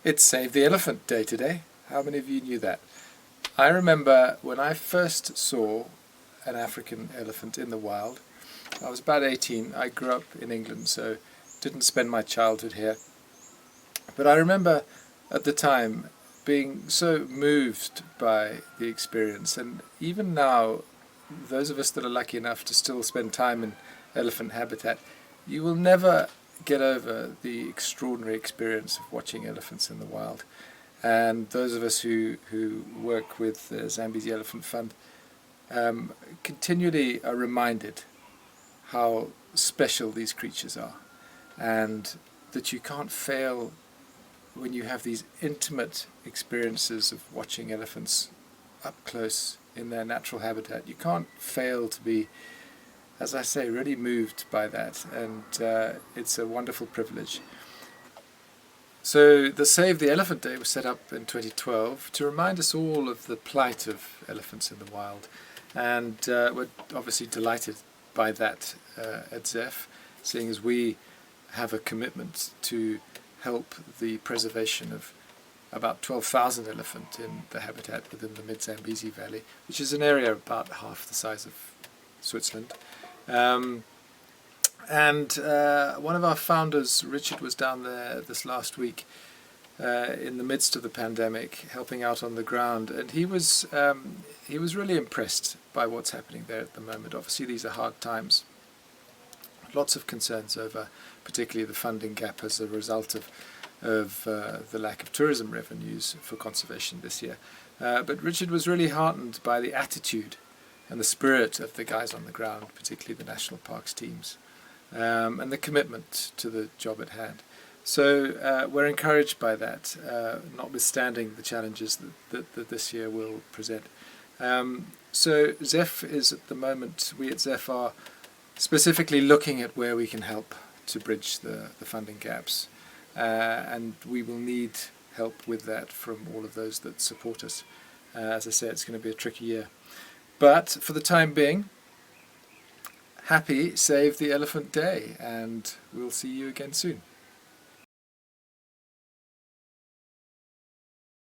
It's Save the Elephant Day today. How many of you knew that? I remember when I first saw an African elephant in the wild. I was about 18. I grew up in England, so didn't spend my childhood here. But I remember at the time being so moved by the experience, and even now, those of us that are lucky enough to still spend time in elephant habitat, you will never get over the extraordinary experience of watching elephants in the wild. And those of us who work with the Zambezi Elephant Fund continually are reminded how special these creatures are, and that you can't fail when you have these intimate experiences of watching elephants up close in their natural habitat. You can't fail to be, as I say, really moved by that, and it's a wonderful privilege. So the Save the Elephant Day was set up in 2012 to remind us all of the plight of elephants in the wild, and we're obviously delighted by that at ZEF, seeing as we have a commitment to help the preservation of about 12,000 elephant in the habitat within the mid-Zambezi Valley, which is an area about half the size of Switzerland. And one of our founders, Richard, was down there this last week in the midst of the pandemic, helping out on the ground, and he was really impressed by what's happening there at the moment. Obviously, these are hard times. Lots of concerns over, particularly the funding gap as a result of the lack of tourism revenues for conservation this year. But Richard was really heartened by the attitude and the spirit of the guys on the ground, particularly the national parks teams, and the commitment to the job at hand. So we're encouraged by that, notwithstanding the challenges that this year will present. So ZEF is at the moment, we at ZEF are specifically looking at where we can help to bridge the funding gaps, and we will need help with that from all of those that support us. As I say, it's going to be a tricky year, but for the time being, happy Save the Elephant Day, and we'll see you again soon.